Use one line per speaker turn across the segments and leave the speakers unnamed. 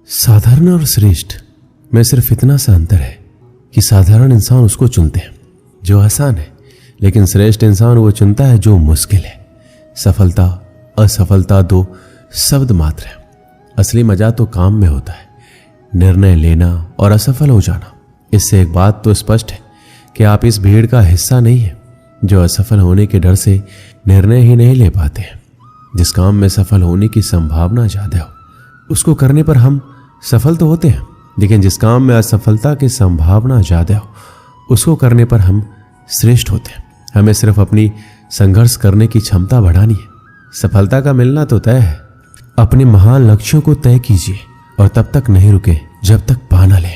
साधारण और श्रेष्ठ में सिर्फ इतना सा अंतर है कि साधारण इंसान उसको चुनते हैं जो आसान है, लेकिन श्रेष्ठ इंसान वो चुनता है जो मुश्किल है। सफलता असफलता दो शब्द मात्र है। असली मजा तो काम में होता है, निर्णय लेना और असफल हो जाना। इससे एक बात तो स्पष्ट है कि आप इस भीड़ का हिस्सा नहीं है जो असफल होने के डर से निर्णय ही नहीं ले पाते हैं। जिस काम में सफल होने की संभावना ज्यादा हो उसको करने पर हम सफल तो होते हैं, लेकिन जिस काम में असफलता की संभावना ज्यादा हो उसको करने पर हम श्रेष्ठ होते हैं। हमें सिर्फ अपनी संघर्ष करने की क्षमता बढ़ानी है। सफलता का मिलना तो तय है। अपने महान लक्ष्यों को तय कीजिए और तब तक नहीं रुके जब तक पा न ले।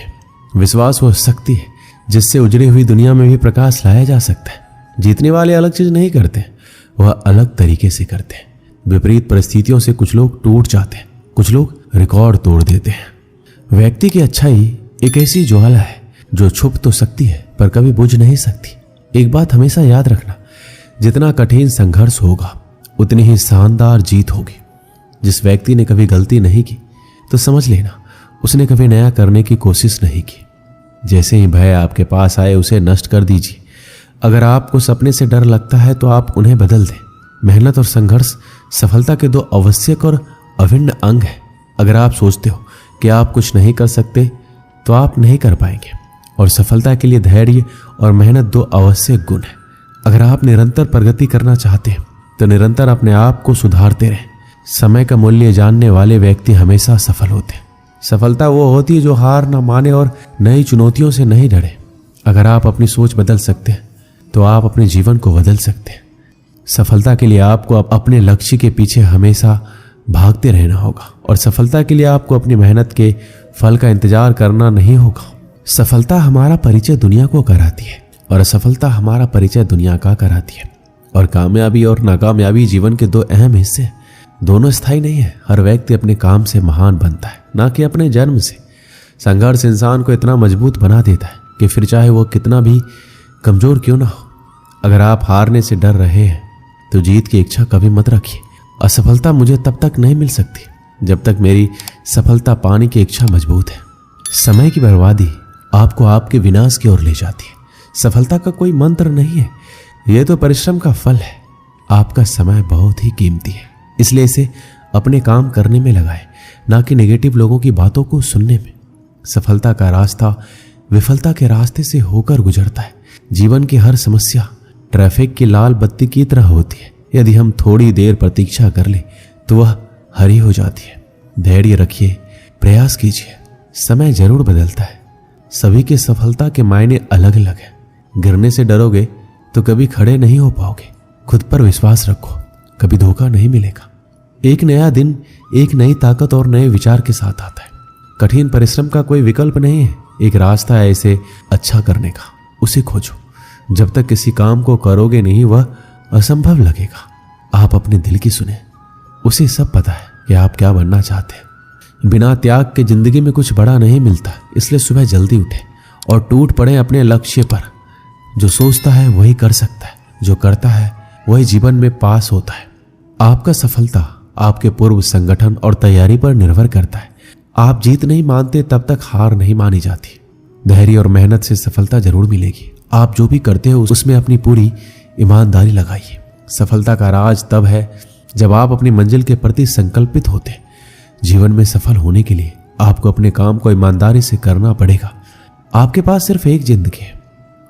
विश्वास वो शक्ति है जिससे उजड़ी हुई दुनिया में भी प्रकाश लाया जा सकता है। जीतने वाले अलग चीज नहीं करते, वह अलग तरीके से करते हैं। विपरीत परिस्थितियों से कुछ लोग टूट जाते हैं, कुछ लोग रिकॉर्ड तोड़ देते हैं। व्यक्ति की अच्छाई एक ऐसी ज्वाला है जो छुप तो सकती है पर कभी बुझ नहीं सकती। एक बात हमेशा याद रखना, जितना कठिन संघर्ष होगा उतनी ही शानदार जीत होगी। जिस व्यक्ति ने कभी गलती नहीं की तो समझ लेना उसने कभी नया करने की कोशिश नहीं की। जैसे ही भय आपके पास आए उसे नष्ट कर दीजिए। अगर आपको सपने से डर लगता है तो आप उन्हें बदल दें। मेहनत और संघर्ष सफलता के दो आवश्यक और अभिन्न अंग हैं। अगर आप सोचते हो कि आप कुछ नहीं कर सकते तो आप नहीं कर पाएंगे, और सफलता के लिए धैर्य और मेहनत दो आवश्यक गुण हैं। अगर आप निरंतर प्रगति करना चाहते हैं तो निरंतर अपने आप को सुधारते रहें। समय का मूल्य जानने वाले व्यक्ति हमेशा सफल होते हैं। सफलता वो होती है जो हार न माने और नई चुनौतियों से नहीं डरे। अगर आप अपनी सोच बदल सकते हैं तो आप अपने जीवन को बदल सकते हैं। सफलता के लिए आपको अपने लक्ष्य के पीछे हमेशा भागते रहना होगा, और सफलता के लिए आपको अपनी मेहनत के फल का इंतजार करना नहीं होगा। सफलता हमारा परिचय दुनिया को कराती है और असफलता हमारा परिचय दुनिया का कराती है। और कामयाबी और नाकामयाबी जीवन के दो अहम हिस्से हैं। दोनों स्थायी नहीं है। हर व्यक्ति अपने काम से महान बनता है, ना कि अपने जन्म से। संघर्ष इंसान को इतना मजबूत बना देता है कि फिर चाहे वो कितना भी कमजोर क्यों ना हो। अगर आप हारने से डर रहे हैं तो जीत की इच्छा कभी मत रखिए। असफलता मुझे तब तक नहीं मिल सकती जब तक मेरी सफलता पाने की इच्छा मजबूत है। समय की बर्बादी आपको आपके विनाश की ओर ले जाती है। सफलता का कोई मंत्र नहीं है, यह तो परिश्रम का फल है। आपका समय बहुत ही कीमती है, इसलिए इसे अपने काम करने में लगाएं, ना कि नेगेटिव लोगों की बातों को सुनने में। सफलता का रास्ता विफलता के रास्ते से होकर गुजरता है। जीवन की हर समस्या ट्रैफिक की लाल बत्ती की तरह होती है। यदि हम थोड़ी देर प्रतीक्षा कर लें तो वह हरी हो जाती है। धैर्य रखिए, प्रयास कीजिए। समय जरूर बदलता है। सभी की सफलता के मायने अलग अलग हैं। गिरने से डरोगे तो कभी खड़े नहीं हो पाओगे। खुद पर विश्वास रखो, कभी धोखा नहीं मिलेगा। एक नया दिन एक नई ताकत और नए विचार के साथ आता है। कठिन परिश्रम का कोई विकल्प नहीं है। एक रास्ता है इसे अच्छा करने का, उसे खोजो। जब तक किसी काम को करोगे नहीं वह असंभव लगेगा। आप अपने दिल की सुने, उसे सब पता है कि आप क्या बनना चाहते हैं। बिना त्याग के जिंदगी में कुछ बड़ा नहीं मिलता, इसलिए सुबह जल्दी उठे और टूट पड़े अपने लक्ष्य पर। जो सोचता है वही कर सकता है, जो करता है वही जीवन में पास होता है। आपका सफलता आपके पूर्व संगठन और तैयारी पर निर्भर करता है। आप जीत नहीं मानते तब तक हार नहीं मानी जाती। धैर्य और मेहनत से सफलता जरूर मिलेगी। आप जो भी करते हो उसमें अपनी पूरी ईमानदारी लगाइए। सफलता का राज तब है जब आप अपनी मंजिल के प्रति संकल्पित होते हैं। जीवन में सफल होने के लिए आपको अपने काम को ईमानदारी से करना पड़ेगा। आपके पास सिर्फ एक जिंदगी है,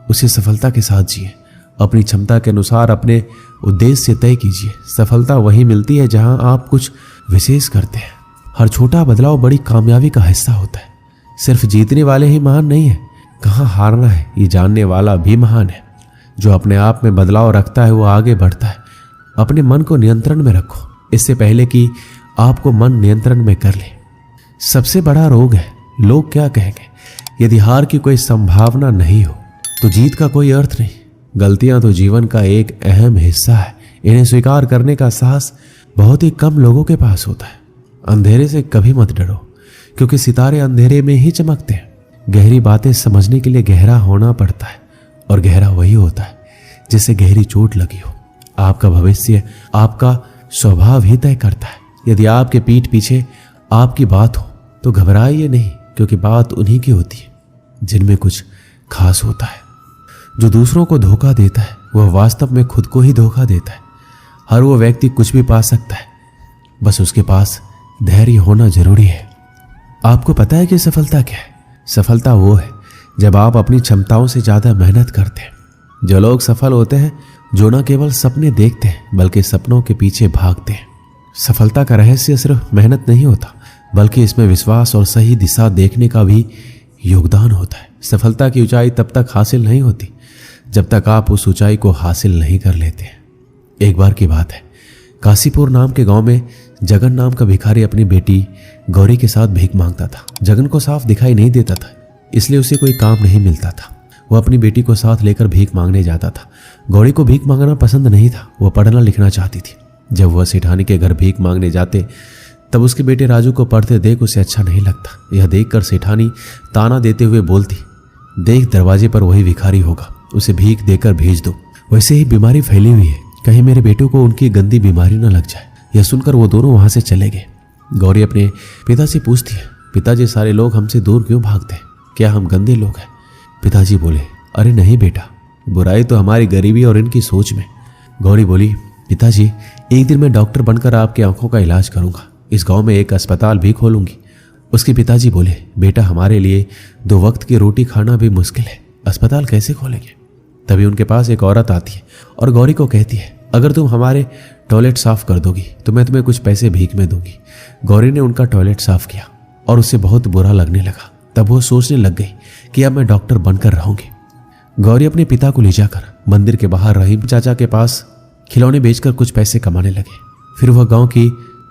उसे सफलता के साथ जिए। अपनी क्षमता के अनुसार अपने उद्देश्य तय कीजिए। सफलता वही मिलती है जहां आप कुछ विशेष करते हैं। हर छोटा बदलाव बड़ी कामयाबी का हिस्सा होता है। सिर्फ जीतने वाले ही महान नहीं है, कहाँ हारना है ये जानने वाला भी महान है। जो अपने आप में बदलाव रखता है वो आगे बढ़ता है। अपने मन को नियंत्रण में रखो, इससे पहले कि आपको मन नियंत्रण में कर ले। सबसे बड़ा रोग है लोग क्या कहेंगे। यदि हार की कोई संभावना नहीं हो तो जीत का कोई अर्थ नहीं। गलतियां तो जीवन का एक अहम हिस्सा है। इन्हें स्वीकार करने का साहस बहुत ही कम लोगों के पास होता है। अंधेरे से कभी मत डरो, क्योंकि सितारे अंधेरे में ही चमकते हैं। गहरी बातें समझने के लिए गहरा होना पड़ता है, और गहरा वही होता है जिसे गहरी चोट लगी हो। आपका भविष्य आपका स्वभाव ही तय करता है। यदि आपके पीठ पीछे आपकी बात हो तो घबराइए नहीं, क्योंकि बात उन्हीं की होती है जिनमें कुछ खास होता है। जो दूसरों को धोखा देता है वह वास्तव में खुद को ही धोखा देता है। हर वो व्यक्ति कुछ भी पा सकता है, बस उसके पास धैर्य होना जरूरी है। आपको पता है कि सफलता क्या है? सफलता वो है जब आप अपनी क्षमताओं से ज्यादा मेहनत करते हैं। जो लोग सफल होते हैं जो न केवल सपने देखते हैं बल्कि सपनों के पीछे भागते हैं। सफलता का रहस्य सिर्फ मेहनत नहीं होता, बल्कि इसमें विश्वास और सही दिशा देखने का भी योगदान होता है। सफलता की ऊंचाई तब तक हासिल नहीं होती जब तक आप उस ऊंचाई को हासिल नहीं कर लेते हैं। एक बार की बात है, काशीपुर नाम के गांव में जगन नाम का भिखारी अपनी बेटी गौरी के साथ भीख मांगता था। जगन को साफ दिखाई नहीं देता था, इसलिए उसे कोई काम नहीं मिलता था। वह अपनी बेटी को साथ लेकर भीख मांगने जाता था। गौरी को भीख मांगना पसंद नहीं था, वह पढ़ना लिखना चाहती थी। जब वह सेठानी के घर भीख मांगने जाते तब उसके बेटे राजू को पढ़ते देख उसे अच्छा नहीं लगता। यह देखकर सेठानी ताना देते हुए बोलती, देख दरवाजे पर वही भिखारी होगा, उसे भीख देकर भेज दो। वैसे ही बीमारी फैली हुई है, कहीं मेरे बेटों को उनकी गंदी बीमारी न लग जाए। यह सुनकर वो दोनों वहां से चले गए। गौरी अपने पिता से पूछती है, पिताजी सारे लोग हमसे दूर क्यों भागते हैं? क्या हम गंदे लोग हैं? पिताजी बोले, अरे नहीं बेटा, बुराई तो हमारी गरीबी और इनकी सोच में। गौरी बोली, पिताजी एक दिन मैं डॉक्टर बनकर आपकी आंखों का इलाज करूंगा। इस गांव में एक अस्पताल भी खोलूंगी। उसके पिताजी बोले, बेटा हमारे लिए 2 वक्त की रोटी खाना भी मुश्किल है, अस्पताल कैसे खोलेंगे? तभी उनके पास एक औरत आती है और गौरी को कहती है, अगर तुम हमारे टॉयलेट साफ कर दोगी तो मैं तुम्हें कुछ पैसे भीख में दूंगी। गौरी ने उनका टॉयलेट साफ किया और उसे बहुत बुरा लगने लगा। तब वो सोचने लग गई कि अब मैं डॉक्टर बनकर रहूंगी। गौरी अपने पिता को ले जाकर मंदिर के बाहर रहीम चाचा के पास खिलौने बेचकर कुछ पैसे कमाने लगे। फिर वह गांव की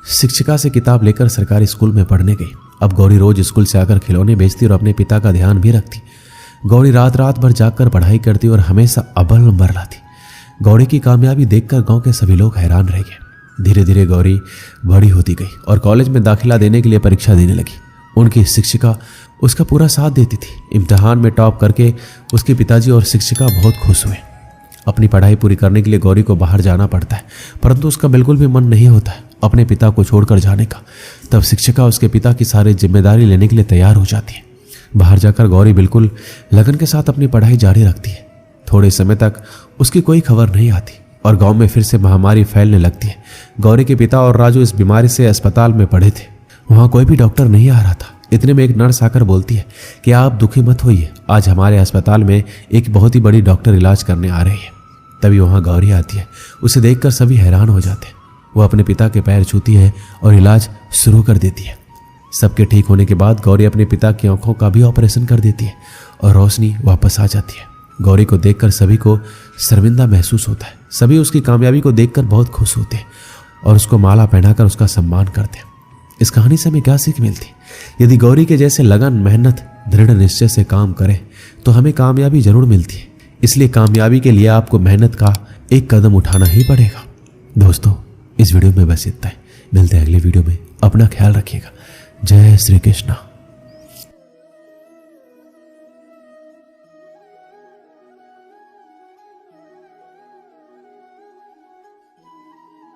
शिक्षिका से किताब लेकर सरकारी स्कूल में पढ़ने गई। अब गौरी रोज स्कूल से आकर खिलौने बेचती और अपने पिता का ध्यान भी रखती। गौरी रात रात भर जागकर पढ़ाई करती और हमेशा अव्वल नंबर लाती। गौरी की कामयाबी देखकर गांव के सभी लोग हैरान रह गए। धीरे धीरे गौरी बड़ी होती गई और कॉलेज में दाखिला देने के लिए परीक्षा देने लगी। उनकी शिक्षिका उसका पूरा साथ देती थी। इम्तिहान में टॉप करके उसके पिताजी और शिक्षिका बहुत खुश हुए। अपनी पढ़ाई पूरी करने के लिए गौरी को बाहर जाना पड़ता है, परंतु उसका बिल्कुल भी मन नहीं होता है अपने पिता को छोड़कर जाने का। तब शिक्षिका उसके पिता की सारी जिम्मेदारी लेने के लिए तैयार हो जाती है। बाहर जाकर गौरी बिल्कुल लगन के साथ अपनी पढ़ाई जारी रखती है। थोड़े समय तक उसकी कोई खबर नहीं आती और गांव में फिर से महामारी फैलने लगती है। गौरी के पिता और राजू इस बीमारी से अस्पताल में पड़े थे। वहां कोई भी डॉक्टर नहीं आ रहा था। इतने में एक नर्स आकर बोलती है कि आप दुखी मत होइए, आज हमारे अस्पताल में एक बहुत ही बड़ी डॉक्टर इलाज करने आ रही है। तभी वहां गौरी आती है। उसे देखकर सभी हैरान हो जाते हैं। वो अपने पिता के पैर छूती है और इलाज शुरू कर देती है। सबके ठीक होने के बाद गौरी अपने पिता की आंखों का भी ऑपरेशन कर देती है और रोशनी वापस आ जाती है। गौरी को देखकर सभी को शर्मिंदा महसूस होता है। सभी उसकी कामयाबी को देखकर बहुत खुश होते हैं और उसको माला पहनाकर उसका सम्मान करते हैं। इस कहानी से हमें क्या सीख मिलती? यदि गौरी के जैसे लगन, मेहनत, दृढ़ निश्चय से काम करें तो हमें कामयाबी जरूर मिलती है। इसलिए कामयाबी के लिए आपको मेहनत का एक कदम उठाना ही पड़ेगा। दोस्तों, इस वीडियो में बस इतना ही। मिलते हैं अगले वीडियो में। अपना ख्याल रखिएगा। जय श्री कृष्णा।